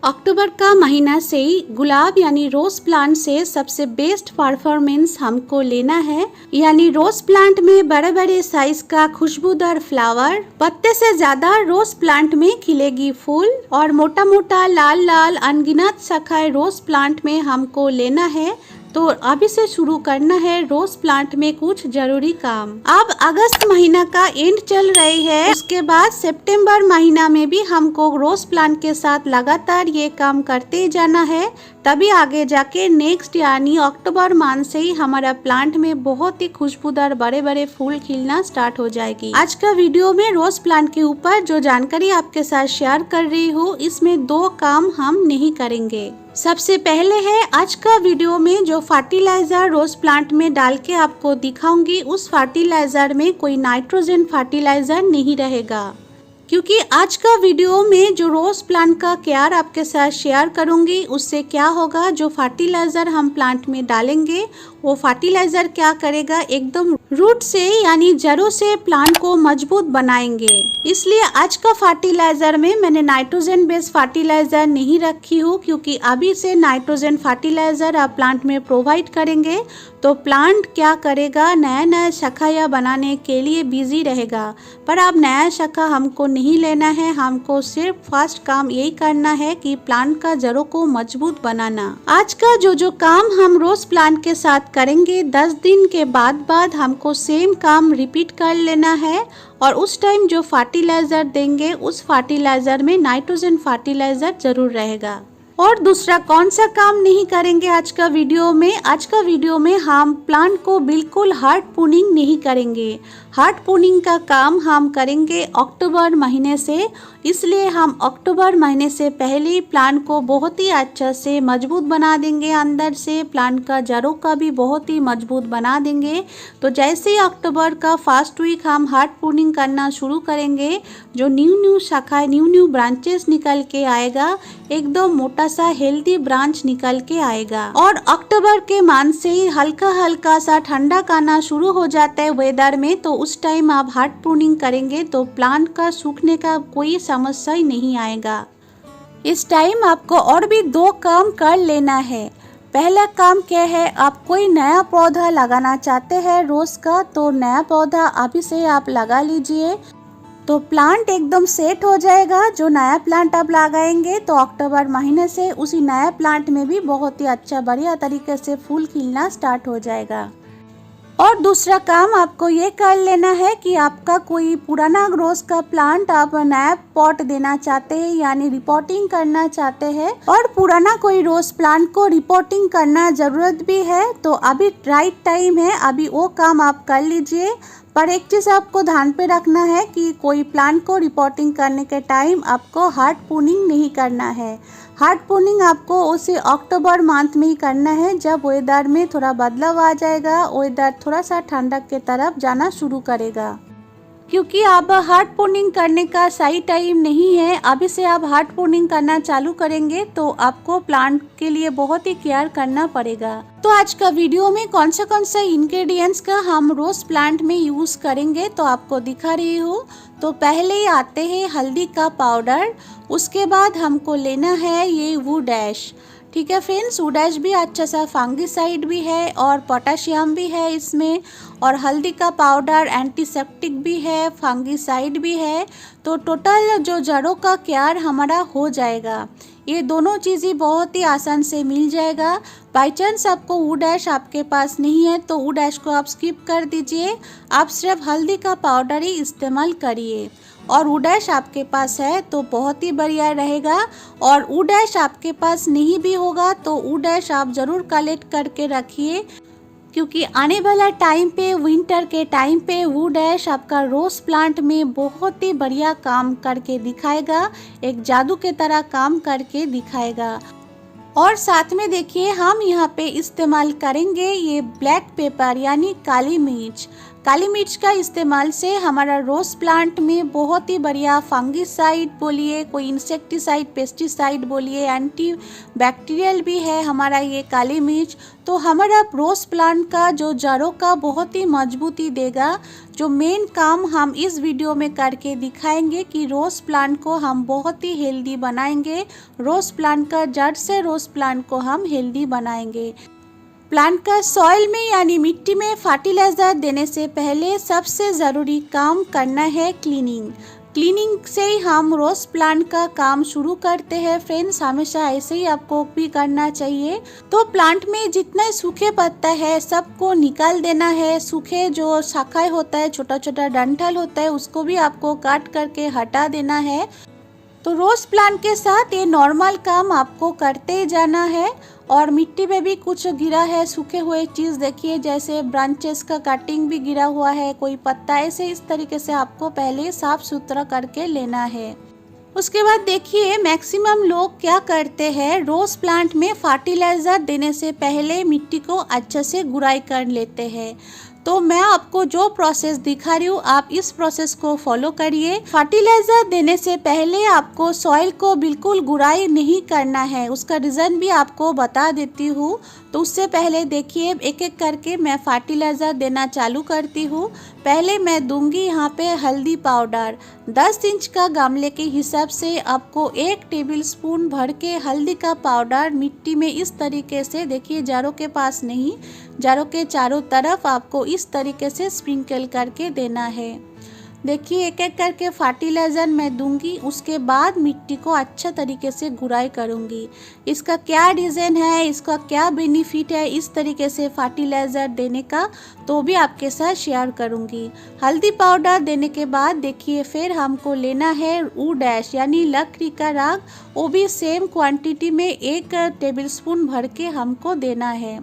अक्टूबर का महीना से ही गुलाब यानी रोज प्लांट से सबसे बेस्ट परफॉर्मेंस हमको लेना है। यानी रोज प्लांट में बड़े बड़े साइज का खुशबूदार फ्लावर, पत्ते से ज्यादा रोज प्लांट में खिलेगी फूल और मोटा मोटा लाल लाल अनगिनत शाखाएं रोज प्लांट में हमको लेना है। तो अभी से शुरू करना है रोज प्लांट में कुछ जरूरी काम। अब अगस्त महीना का एंड चल रही है, उसके बाद सितंबर महीना में भी हमको रोज प्लांट के साथ लगातार ये काम करते जाना है। तभी आगे जाके नेक्स्ट यानी अक्टूबर मंथ से ही हमारा प्लांट में बहुत ही खुशबूदार बड़े बड़े फूल खिलना स्टार्ट हो जाएगी। आज का वीडियो में रोज प्लांट के ऊपर जो जानकारी आपके साथ शेयर कर रही हूँ, इसमें दो काम हम नहीं करेंगे। सबसे पहले है आज का वीडियो में जो फर्टिलाइजर रोज प्लांट में डाल के आपको दिखाऊंगी, उस फर्टिलाइजर में कोई नाइट्रोजन फर्टिलाइजर नहीं रहेगा। क्योंकि आज का वीडियो में जो रोज प्लांट का केयर आपके साथ शेयर करूंगी, उससे क्या होगा, जो फर्टिलाइजर हम प्लांट में डालेंगे वो फर्टिलाइजर क्या करेगा, एकदम रूट से यानी जड़ों से प्लांट को मजबूत बनाएंगे। इसलिए आज का फर्टिलाइजर में मैंने नाइट्रोजन बेस्ड फर्टिलाइजर नहीं रखी हूँ, क्योंकि अभी से नाइट्रोजन फर्टिलाइजर आप प्लांट में प्रोवाइड करेंगे तो प्लांट क्या करेगा, नया नया शाखाएं बनाने के लिए बिजी रहेगा। पर अब नया शाखा हमको नहीं लेना है, हमको सिर्फ फर्स्ट काम यही करना है कि प्लांट का जड़ों को मजबूत बनाना। आज का जो काम हम रोज प्लांट के साथ करेंगे, 10 दिन के बाद हमको सेम काम रिपीट कर लेना है। और उस टाइम जो फर्टिलाइजर देंगे उस फर्टिलाइजर में नाइट्रोजन फर्टिलाइजर जरूर रहेगा। और दूसरा कौन सा काम नहीं करेंगे आज का वीडियो में, आज का वीडियो में हम प्लांट को बिल्कुल हार्ड प्रूनिंग नहीं करेंगे। हार्ड प्रूनिंग का काम हम करेंगे अक्टूबर महीने से। इसलिए हम अक्टूबर महीने से पहले ही प्लांट को बहुत ही अच्छा से मजबूत बना देंगे, अंदर से प्लांट का जड़ों का भी बहुत ही मजबूत बना देंगे। तो जैसे ही अक्टूबर का फर्स्ट वीक हम हार्ड प्रूनिंग करना शुरू करेंगे, जो न्यू शाखाएं न्यू ब्रांचेस निकल के आएगा, एकदम मोटा सा हेल्दी ब्रांच निकल के आएगा। और अक्टूबर के मंथ से ही हल्का हल्का सा ठंडा आना शुरू हो जाता है वेदर में, तो उस टाइम आप हार्ड प्रूनिंग करेंगे तो प्लांट का सूखने का कोई समस्या ही नहीं आएगा। इस टाइम आपको और भी दो काम कर लेना है। पहला काम क्या है, आप कोई नया पौधा लगाना चाहते हैं रोज का, तो नया पौधा अभी से आप लगा लीजिए, तो प्लांट एकदम सेट हो जाएगा। जो नया प्लांट आप लगाएंगे तो अक्टूबर महीने से उसी नया प्लांट में भी बहुत ही अच्छा बढ़िया तरीके से फूल खिलना स्टार्ट हो जाएगा। और दूसरा काम आपको ये कर लेना है कि आपका कोई पुराना रोज का प्लांट आप नया पॉट देना चाहते हैं, यानी रिपोर्टिंग करना चाहते हैं, और पुराना कोई रोज प्लांट को रिपोर्टिंग करना जरूरत भी है, तो अभी राइट टाइम है, अभी वो काम आप कर लीजिए। पर एक चीज़ आपको ध्यान पे रखना है कि कोई प्लांट को रिपोर्टिंग करने के टाइम आपको हार्ड प्रूनिंग नहीं करना है। हार्ड प्रूनिंग आपको उसे अक्टूबर मंथ में ही करना है, जब वेदर में थोड़ा बदलाव आ जाएगा, वेदर थोड़ा सा ठंडक के तरफ जाना शुरू करेगा। क्योंकि अब हार्ड प्रूनिंग करने का सही टाइम नहीं है। अभी से आप हार्ड प्रूनिंग करना चालू करेंगे तो आपको प्लांट के लिए बहुत ही केयर करना पड़ेगा। तो आज का वीडियो में कौन सा इंग्रेडिएंट्स का हम रोज प्लांट में यूज करेंगे तो आपको दिखा रही हूँ। तो पहले ही आते हैं हल्दी का पाउडर, उसके बाद हमको लेना है ये वुड ऐश। ठीक है फ्रेंड्स, वुड ऐश भी अच्छा सा फंगिसाइड भी है और पोटेशियम भी है इसमें, और हल्दी का पाउडर एंटीसेप्टिक भी है, फंगिसाइड भी है। तो टोटल जो जड़ों का केयर हमारा हो जाएगा। ये दोनों चीज़ें बहुत ही आसान से मिल जाएगा। बाई चांस आपको वुड ऐश आपके पास नहीं है तो वुड ऐश को आप स्किप कर दीजिए, आप सिर्फ हल्दी का पाउडर ही इस्तेमाल करिए। और वुड ऐश आपके पास है तो बहुत ही बढ़िया रहेगा। और वुड ऐश आपके पास नहीं भी होगा तो वुड ऐश आप ज़रूर कलेक्ट करके रखिए, क्योंकि आने वाला टाइम पे, विंटर के टाइम पे वुड ऐश आपका रोज प्लांट में बहुत ही बढ़िया काम करके दिखाएगा, एक जादू के तरह काम करके दिखाएगा। और साथ में देखिए हम यहाँ पे इस्तेमाल करेंगे ये ब्लैक पेपर यानी काली मिर्च। काली मिर्च का इस्तेमाल से हमारा रोज प्लांट में बहुत ही बढ़िया फंगिसाइड बोलिए, कोई इंसेक्टिसाइड, पेस्टिसाइड बोलिए, एंटी बैक्टीरियल भी है हमारा ये काली मिर्च। तो हमारा रोज प्लांट का जो जड़ों का बहुत ही मजबूती देगा। जो मेन काम हम इस वीडियो में करके दिखाएंगे कि रोज प्लांट को हम बहुत ही हेल्दी बनाएंगे। रोज प्लांट का जड़ से रोज प्लांट को हम हेल्दी बनाएंगे। प्लांट का सॉइल में यानी मिट्टी में फर्टिलाइज़र देने से पहले सबसे ज़रूरी काम करना है क्लीनिंग। क्लीनिंग से ही हम रोज प्लांट का काम शुरू करते हैं फ्रेंड्स। हमेशा ऐसे ही आपको भी करना चाहिए। तो प्लांट में जितना सूखे पत्ता है सबको निकाल देना है। सूखे जो शाखाएं होता है, छोटा छोटा डंठल होता है, उसको भी आपको काट करके हटा देना है। तो रोज प्लांट के साथ ये नॉर्मल काम आपको करते जाना है। और मिट्टी में भी कुछ गिरा है, सूखे हुए चीज़ देखिए, जैसे ब्रांचेस का कटिंग भी गिरा हुआ है, कोई पत्ता, ऐसे इस तरीके से आपको पहले साफ सुथरा करके लेना है। उसके बाद देखिए मैक्सिमम लोग क्या करते हैं, रोज प्लांट में फर्टिलाइज़र देने से पहले मिट्टी को अच्छे से गुड़ाई कर लेते हैं। तो मैं आपको जो प्रोसेस दिखा रही हूँ आप इस प्रोसेस को फॉलो करिए। फर्टिलाइज़र देने से पहले आपको सॉइल को बिल्कुल गुड़ाई नहीं करना है। उसका रीज़न भी आपको बता देती हूँ। तो उससे पहले देखिए एक एक करके मैं फर्टिलाइज़र देना चालू करती हूँ। पहले मैं दूंगी यहाँ पे हल्दी पाउडर। 10 इंच का गमले के हिसाब से आपको 1 टेबल स्पून भर के हल्दी का पाउडर मिट्टी में इस तरीके से, देखिए जड़ों के पास नहीं, जड़ों के चारों तरफ आपको इस तरीके से स्प्रिंकल करके देना है। देखिए एक एक करके फर्टिलाइज़र मैं दूंगी। उसके बाद मिट्टी को अच्छा तरीके से गुड़ाई करूंगी। इसका क्या रीज़न है, इसका क्या बेनिफिट है इस तरीके से फर्टिलाइज़र देने का, तो भी आपके साथ शेयर करूंगी। हल्दी पाउडर देने के बाद देखिए फिर हमको लेना है वुड ऐश यानी लकड़ी का राख। वो भी सेम क्वांटिटी में 1 टेबल स्पून भर के हमको देना है।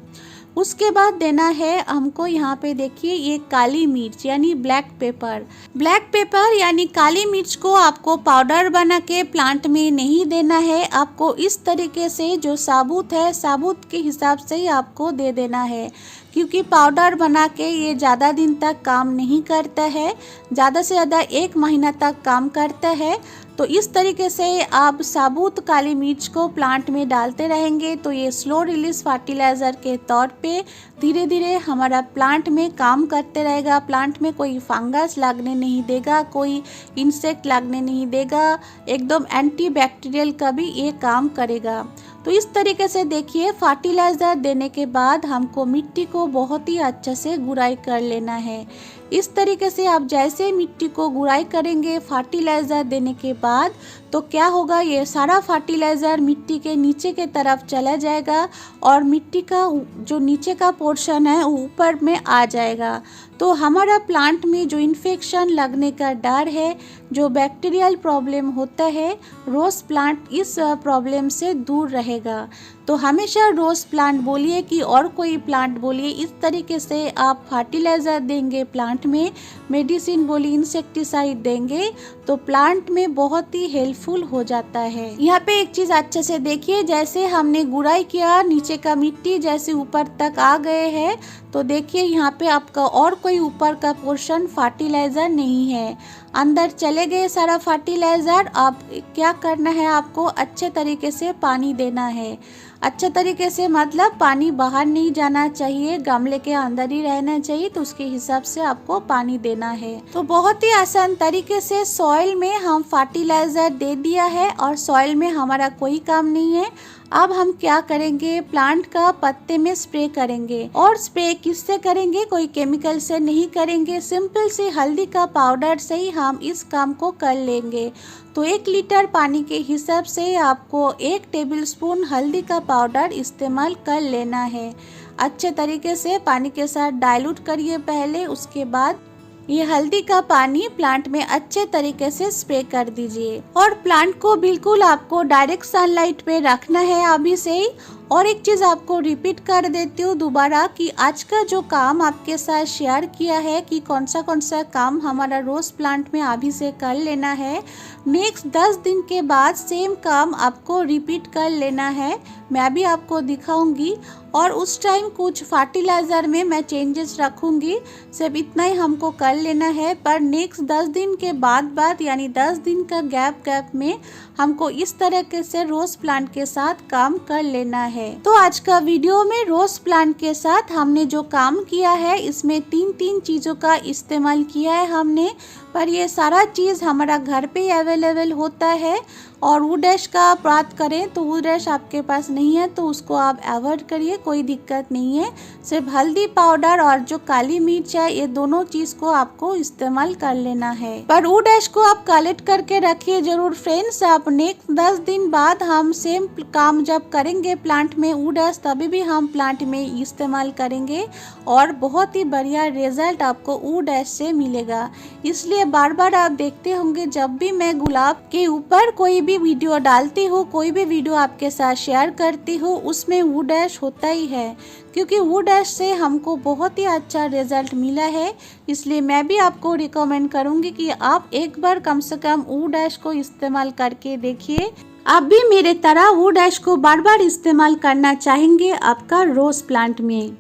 उसके बाद देना है हमको यहाँ पे देखिए ये काली मिर्च यानी ब्लैक पेपर। ब्लैक पेपर यानी काली मिर्च को आपको पाउडर बना के प्लांट में नहीं देना है। आपको इस तरीके से जो साबुत है, साबुत के हिसाब से ही आपको दे देना है, क्योंकि पाउडर बना के ये ज़्यादा दिन तक काम नहीं करता है, ज़्यादा से ज़्यादा 1 महीना तक काम करता है। तो इस तरीके से आप साबुत काली मिर्च को प्लांट में डालते रहेंगे तो ये स्लो रिलीज फर्टिलाइज़र के तौर पे धीरे धीरे हमारा प्लांट में काम करते रहेगा। प्लांट में कोई फंगस लगने नहीं देगा, कोई इंसेक्ट लगने नहीं देगा, एकदम एंटी बैक्टीरियल का भी ये काम करेगा। तो इस तरीके से देखिए फर्टिलाइज़र देने के बाद हमको मिट्टी को बहुत ही अच्छे से गुड़ाई कर लेना है। इस तरीके से आप जैसे मिट्टी को गुड़ाई करेंगे फर्टिलाइज़र देने के बाद, तो क्या होगा, ये सारा फर्टिलाइज़र मिट्टी के नीचे के तरफ चला जाएगा और मिट्टी का जो नीचे का पोर्शन है वो ऊपर में आ जाएगा। तो हमारा प्लांट में जो इन्फेक्शन लगने का डर है, जो बैक्टीरियल प्रॉब्लम होता है, रोज प्लांट इस प्रॉब्लम से दूर रहेगा। तो हमेशा रोज प्लांट बोलिए कि और कोई प्लांट बोलिए, इस तरीके से आप फर्टिलाइज़र देंगे प्लांट में, मेडिसिन बोलिए, इंसेक्टिसाइड देंगे तो प्लांट में बहुत ही हेल्पफुल हो जाता है। यहाँ पे एक चीज़ अच्छे से देखिए, जैसे हमने गुड़ाई किया, नीचे का मिट्टी जैसे ऊपर तक आ गए हैं, तो देखिए यहाँ पे आपका और कोई ऊपर का पोर्शन फर्टिलाइज़र नहीं है, अंदर चले गए सारा फर्टिलाइज़र। अब क्या करना है, आपको अच्छे तरीके से पानी देना है। अच्छे तरीके से मतलब पानी बाहर नहीं जाना चाहिए, गमले के अंदर ही रहना चाहिए, तो उसके हिसाब से आपको पानी देना है। तो बहुत ही आसान तरीके से सॉइल में हम फर्टिलाइज़र दे दिया है और सॉइल में हमारा कोई काम नहीं है। अब हम क्या करेंगे, प्लांट का पत्ते में स्प्रे करेंगे। और स्प्रे किससे करेंगे, कोई केमिकल से नहीं करेंगे, सिंपल से हल्दी का पाउडर से ही हम इस काम को कर लेंगे। तो 1 लीटर पानी के हिसाब से आपको 1 टेबल स्पून हल्दी का पाउडर इस्तेमाल कर लेना है। अच्छे तरीके से पानी के साथ डाइल्यूट करिए पहले, उसके बाद ये हल्दी का पानी प्लांट में अच्छे तरीके से स्प्रे कर दीजिए। और प्लांट को बिल्कुल आपको डायरेक्ट सनलाइट पे रखना है अभी से ही। और एक चीज़ आपको रिपीट कर देती हूँ दोबारा कि आज का जो काम आपके साथ शेयर किया है कि कौन सा काम हमारा रोज प्लांट में अभी से कर लेना है, नेक्स्ट 10 दिन के बाद सेम काम आपको रिपीट कर लेना है। मैं भी आपको दिखाऊंगी और उस टाइम कुछ फर्टिलाइज़र में मैं चेंजेस रखूँगी। सिर्फ इतना ही हमको कर लेना है। पर नेक्स्ट 10 दिन के बाद यानी 10 दिन का गैप में हमको इस तरह से रोज़ प्लांट के साथ काम कर लेना है। तो आज का वीडियो में रोज़ प्लांट के साथ हमने जो काम किया है इसमें तीन चीज़ों का इस्तेमाल किया है हमने। पर ये सारा चीज़ हमारा घर पे अवेलेबल होता है। और वुड ऐश का बात करें तो वुड ऐश आपके पास नहीं है तो उसको आप अवॉइड करिए, कोई दिक्कत नहीं है। सिर्फ हल्दी पाउडर और जो काली मिर्च है ये दोनों चीज़ को आपको इस्तेमाल कर लेना है। पर वुड ऐश को आप कलेक्ट करके रखिए जरूर फ्रेंड्स। आप नेक्स्ट 10 दिन बाद हम सेम काम जब करेंगे प्लांट में वुड ऐश तभी भी हम प्लांट में इस्तेमाल करेंगे और बहुत ही बढ़िया रिजल्ट आपको वुड ऐश से मिलेगा। इसलिए बार बार आप देखते होंगे जब भी मैं गुलाब के ऊपर कोई भी वीडियो डालती हूँ, कोई भी वीडियो आपके साथ शेयर करती हूँ, उसमें वुड ऐश होता ही है क्योंकि वुड ऐश से हमको बहुत ही अच्छा रिजल्ट मिला है। इसलिए मैं भी आपको रिकमेंड करूँगी कि आप एक बार कम से कम वुड ऐश को इस्तेमाल करके देखिए। आप भी मेरे तरह वुड ऐश को बार बार इस्तेमाल करना चाहेंगे आपका रोज़ प्लांट में।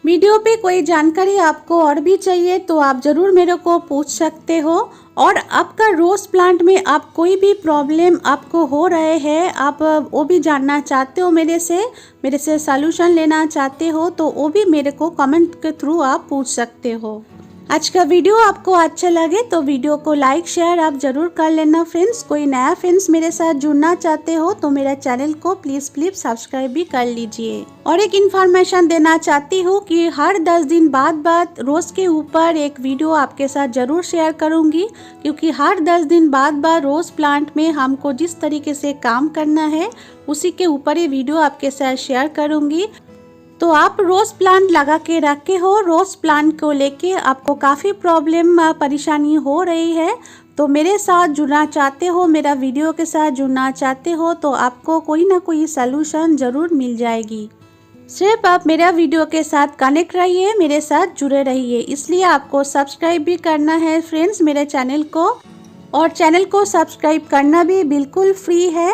वीडियो पे कोई जानकारी आपको और भी चाहिए तो आप ज़रूर मेरे को पूछ सकते हो। और आपका रोज़ प्लांट में आप कोई भी प्रॉब्लम आपको हो रहे हैं, आप वो भी जानना चाहते हो मेरे से सॉल्यूशन लेना चाहते हो तो वो भी मेरे को कमेंट के थ्रू आप पूछ सकते हो। आज का वीडियो आपको अच्छा लगे तो वीडियो को लाइक शेयर आप जरूर कर लेना फ्रेंड्स। कोई नया फ्रेंड्स मेरे साथ जुड़ना चाहते हो तो मेरा चैनल को प्लीज़ सब्सक्राइब भी कर लीजिए। और एक इन्फॉर्मेशन देना चाहती हूँ कि हर 10 दिन बाद रोज़ के ऊपर एक वीडियो आपके साथ ज़रूर शेयर करूँगी क्योंकि हर 10 दिन बाद रोज़ प्लांट में हमको जिस तरीके से काम करना है उसी के ऊपर ये वीडियो आपके साथ शेयर करूँगी। तो आप रोज़ प्लांट लगा के रखे हो, रोज़ प्लांट को लेके आपको काफ़ी प्रॉब्लम परेशानी हो रही है तो मेरे साथ जुड़ना चाहते हो, मेरा वीडियो के साथ जुड़ना चाहते हो तो आपको कोई ना कोई सलूशन ज़रूर मिल जाएगी। सिर्फ आप मेरा वीडियो के साथ कनेक्ट रहिए, मेरे साथ जुड़े रहिए। इसलिए आपको सब्सक्राइब भी करना है फ्रेंड्स मेरे चैनल को, और चैनल को सब्सक्राइब करना भी बिल्कुल फ्री है।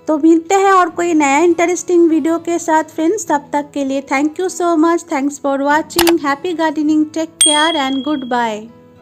तो मिलते हैं और कोई नया इंटरेस्टिंग वीडियो के साथ फ्रेंड्स। तब तक के लिए thank you so much. Thanks for watching. Happy gardening, take care and good bye.